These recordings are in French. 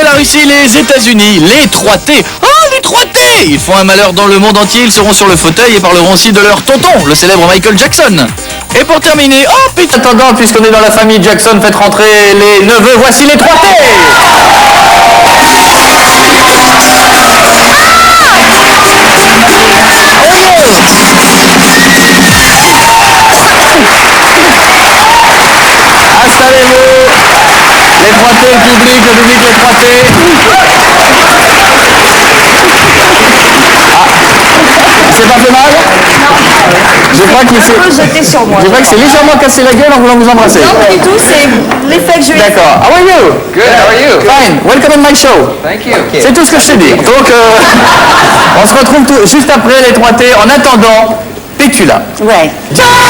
la Russie, les États-Unis, les 3T. Oh, les 3T! Ils font un malheur dans le monde entier, ils seront sur le fauteuil et parleront aussi de leur tonton, le célèbre Michael Jackson. Et pour terminer, oh putain, attendant, puisqu'on est dans la famille Jackson, faites rentrer les neveux, voici les 3T! Installez-vous! Les 3T, le public les 3T. C'est pas fait mal? Je crois qu'il s'est jeté sur moi. Je crois que c'est légèrement cassé la gueule en voulant vous embrasser. Non, pas du tout, c'est l'effet que je vais. D'accord. How are you? Good, how are you? Fine. Welcome on my show. Thank you. C'est tout ce que je t'ai dit. Donc, on se retrouve juste après les 3T. En attendant, Pétula. Ouais. Bien aimé?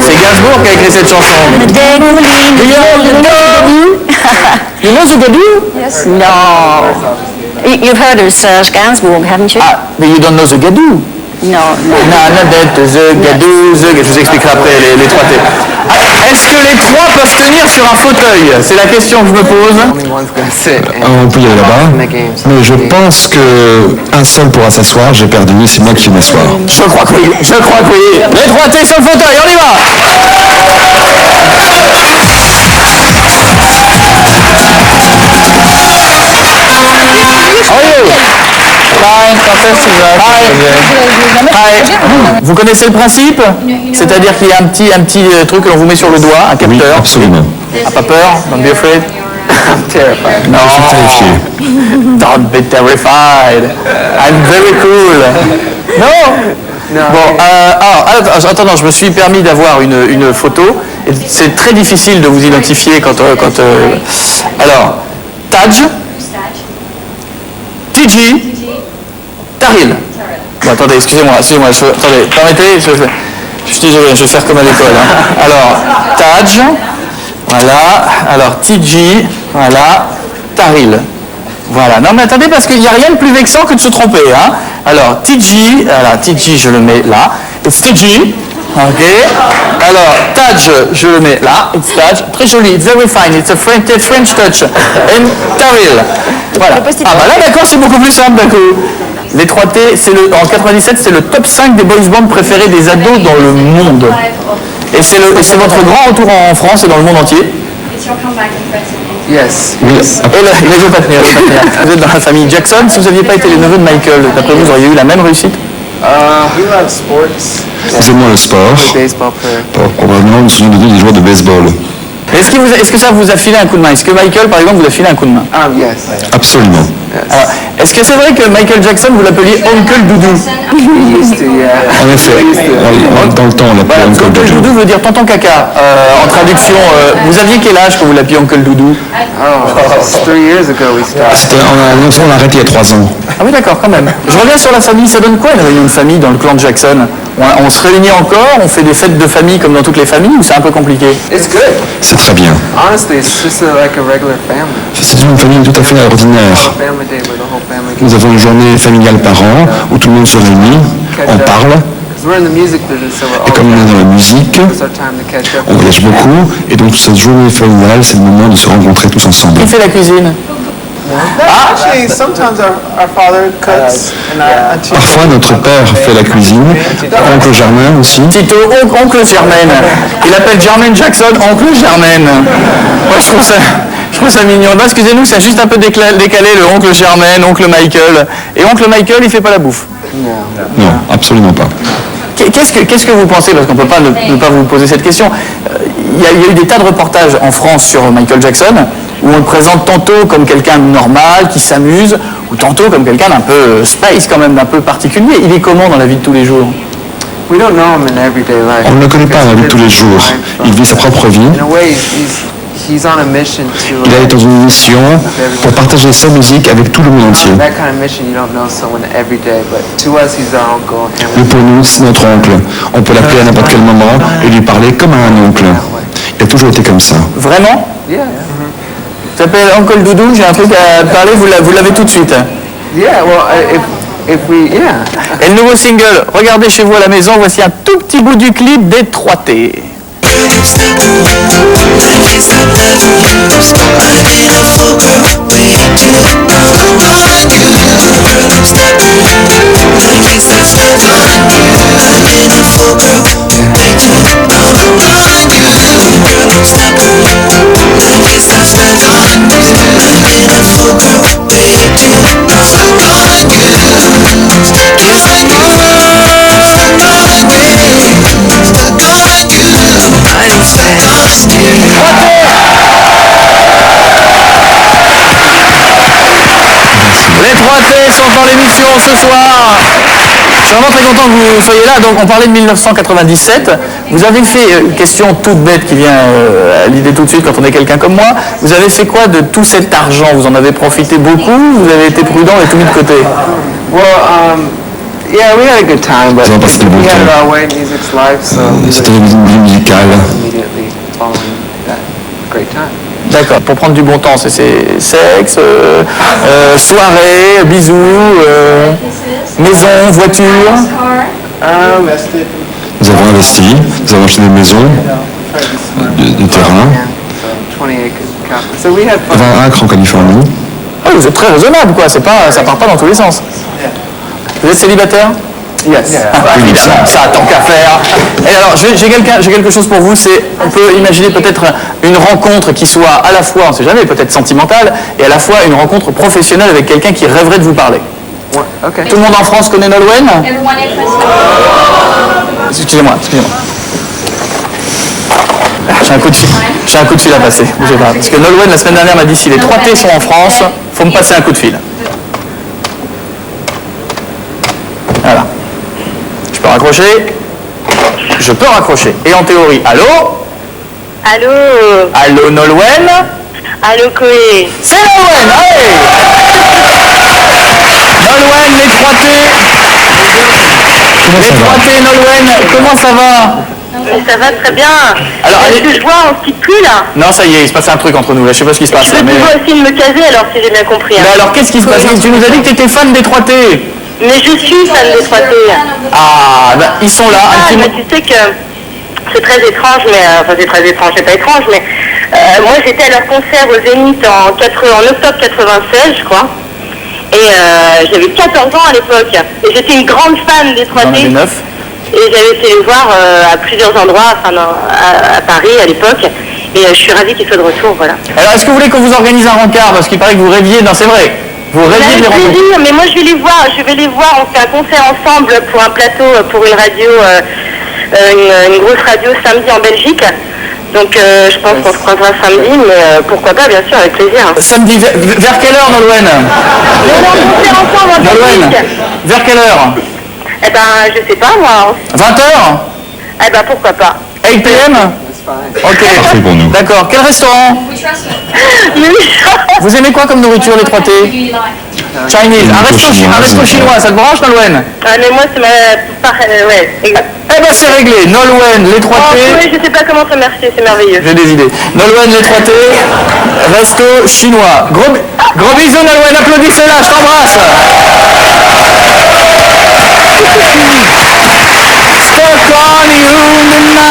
C'est Gainsbourg qui a écrit cette chanson. You know the Gadoo? Yes. No. You've heard of Serge Gainsbourg, haven't you? Ah, but you don't know the Gadoo. No, no. Nana Dette, the Gadoo, the... Je vous expliquerai après les 3T. Est-ce que les trois peuvent tenir sur un fauteuil? C'est la question que je me pose. Only one's gonna sit and On peut y aller là-bas, in the game. mais je pense qu'un seul pourra s'asseoir, j'ai perdu, c'est moi qui vais m'asseoir. Je crois que oui, je crois que oui. Les 3T sur le fauteuil, on y va. How are you? Fine, fantastic. Hi. Vous connaissez le principe? C'est-à-dire qu'il y a un petit truc que l'on vous met sur le doigt, un Oui, capteur. absolument. Ah, pas peur? Don't be afraid. I'm terrified. Non. Je suis terrifié. Don't be terrified. I'm very cool. Non. Bon, attends, je me suis permis d'avoir une photo. Et c'est très difficile de vous identifier quand alors, Taj, TG, Taril. Bon, attendez, excusez-moi, attendez, permettez, je suis désolé, je vais faire comme à l'école. Hein. Alors, Taj, voilà, alors TG, voilà, Taril. Voilà, non mais attendez, parce qu'il n'y a rien de plus vexant que de se tromper. Hein. Alors, TG, je le mets là, it's TG, ok. Alors, Taj, je le mets là, it's Taj, très joli, it's very fine, it's a French touch, and Taril. Voilà. Ah bah là d'accord, c'est beaucoup plus simple d'un coup. Les 3T, en 97, c'est le top 5 des boys bands préférés des ados dans le monde. Et c'est votre grand retour en France et dans le monde entier. Yes. Oui, Et je vais pas tenir. Vous êtes dans la famille Jackson. Si vous n'aviez pas été les neveux de Michael, d'après vous auriez eu la même réussite? We love sports. J'aime le sport, Baseball player. probablement une souvenir de des joueurs de baseball. Est-ce que ça vous a filé un coup de main? Est-ce que Michael, par exemple, vous a filé un coup de main? Yes. Absolument. Alors, est-ce que c'est vrai que Michael Jackson, vous l'appeliez Oncle Doudou? We used to, yeah. En effet, dans le temps, on l'appelait Voilà, Uncle Oncle Doudou. Doudou veut dire tonton caca. En traduction, vous aviez quel âge quand vous l'appeliez Oncle Doudou? Oh, 3 years ago we started. On l'a arrêté il y a 3 ans. Ah oui, d'accord, quand même. Je reviens sur la famille. Ça donne quoi une réunion de famille dans le clan de Jackson? On se réunit encore, on fait des fêtes de famille comme dans toutes les familles, ou c'est un peu compliqué? It's good. C'est très bien. Honestly, it's just like a regular family. C'est une famille tout à fait ordinaire. Family day where the whole family Nous avons une journée familiale par an où tout le monde se réunit, on parle, Because we're in the music business, so we're et comme on est dans la musique, it's our time to catch up. on voyage beaucoup, et donc cette journée familiale, c'est le moment de se rencontrer tous ensemble. Qui fait la cuisine? Actually, sometimes our father cooks and our auntie. Parfois, notre père fait la cuisine, oncle Germain aussi. Tito, oncle Germaine. Il appelle Jermaine Jackson oncle Germaine. Moi, je trouve ça mignon. Bah, excusez-nous, c'est juste un peu décalé le oncle Germaine, oncle Michael. Et oncle Michael, il fait pas la bouffe. Non, absolument pas. Qu'est-ce que vous pensez, parce qu'on ne peut pas ne pas vous poser cette question. Il y a eu des tas de reportages en France sur Michael Jackson, où on le présente tantôt comme quelqu'un de normal, qui s'amuse, ou tantôt comme quelqu'un d'un peu space, quand même, d'un peu particulier. Il est comment dans la vie de tous les jours? We don't know him in everyday life. On ne le connaît pas dans la vie de tous les jours. Il vit sa propre vie. In a way, he's on a mission to. Il est dans une mission pour partager sa musique avec tout le monde entier. That kind of mission, you don't know someone every day, but to us, he's our uncle. Mais pour nous, c'est notre oncle. On peut l'appeler à n'importe quel moment et lui parler comme à un oncle. Il a toujours été comme ça. Vraiment? Yeah. Il s'appelle Uncle Doudou, j'ai un truc à parler, vous l'avez tout de suite. Yeah. Well, if we, yeah. Et le nouveau single, regardez chez vous à la maison, voici un tout petit bout du clip des 3T. Les 3T sont dans l'émission ce soir. Je suis vraiment très content que vous soyez là. Donc on parlait de 1997. Vous avez fait, une question toute bête qui vient à l'idée tout de suite quand on est quelqu'un comme moi. Vous avez fait quoi de tout cet argent? Vous en avez profité beaucoup? Vous avez été prudent et tout mis de côté? Well, yeah, we had a good time, but Ils ont passé de bons we had it temps. our way. Music's life, so C'était une vie musicale. immediately following that great time. D'accord. Pour prendre du bon temps, c'est sexe, soirée, bisous, maison, voiture. Nous avons investi, nous avons acheté des maisons, des terrains, So 20 acres of California. So we had fun. 20 acres en Californie. Ah, vous êtes très raisonnable, quoi. C'est pas, ça part pas dans tous les sens. Vous êtes célibataire? Yes. Ah, évidemment, ça tant qu'à faire. Et alors, j'ai quelque chose pour vous. On peut imaginer peut-être une rencontre qui soit à la fois, on ne sait jamais, peut-être sentimentale, et à la fois une rencontre professionnelle avec quelqu'un qui rêverait de vous parler. Ouais, okay. Tout le monde en France connaît Nolwenn? Excusez-moi. J'ai un coup de fil à passer. Bougez pas. Parce que Nolwenn, la semaine dernière, m'a dit si les 3T sont en France, faut me passer un coup de fil. Voilà. Je peux raccrocher? Je peux raccrocher. Et en théorie, allô? Allô? Allô Nolwenn? Allô, Koé? C'est Nolwenn, allez! Nolwenn, les 3T. Les 3T, Nolwenn, comment ça va? Mais ça va très bien. Alors, Est-ce allez- que je vois, on se quitte plus là? Non, ça y est, il se passe un truc entre nous, là. Je sais pas ce qui se passe Je là, peux mais... toujours essayer de me caser alors, si j'ai bien compris. Hein. Mais alors, qu'est-ce qui se passe? Tu nous as dit que tu étais fan des 3T. Mais je suis fan des 3T. Ah, ben, ils sont là. un Ah, petit mais mot- tu sais que c'est très étrange, mais... Enfin, c'est très étrange, c'est pas étrange, mais... moi, j'étais à leur concert au Zénith en octobre 96, je crois. Et j'avais 14 ans à l'époque. Et j'étais une grande fan des 3T. J'en avais 9. Et j'avais été les voir à plusieurs endroits, enfin, à Paris à l'époque. Et je suis ravie qu'ils soient de retour, voilà. Alors, est-ce que vous voulez qu'on vous organise un rencard? Parce qu'il paraît que vous rêviez... Non, c'est vrai. Vous rêviez de Avec les rencontrer. plaisir, mais moi je vais les voir, on fait un concert ensemble pour un plateau, pour une radio, une grosse radio samedi en Belgique. Donc je pense qu'on se croisera samedi, mais pourquoi pas, bien sûr, avec plaisir. Samedi, vers quelle heure, Nolwenn? Mais non, on fait ensemble en Nolwenn, Belgique. vers quelle heure? Eh ben, je sais pas moi. 20h? Eh ben, pourquoi pas. 8 p.m. Ok. Parfait pour nous. D'accord. Quel restaurant? Mais oui. Vous aimez quoi comme nourriture, les 3T? Chinese. Un resto chinois, ça te branche, Nolwenn? Ah, mais moi c'est ouais, exact. Eh ben, c'est réglé. Nolwenn, les 3T. Oh, oui, je sais pas comment ça marche, c'est merveilleux. J'ai des idées. Nolwenn, les 3T. Resto chinois. Gros bisous, Nolwenn. Applaudissez-la. Je t'embrasse. Stuck on you, na.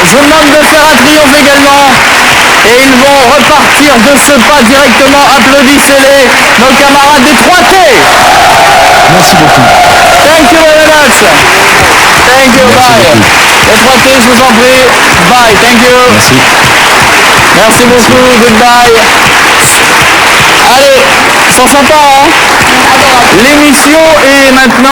Je vous demande de faire un triomphe également. Et ils vont repartir de ce pas directement. Applaudissez-les, nos camarades des 3T. Merci beaucoup. Thank you very much. Thank you, bye. Les 3T, je vous en prie. Bye, thank you. Merci. Merci beaucoup, goodbye. Allez, ils sont sympas, hein? L'émission est maintenant...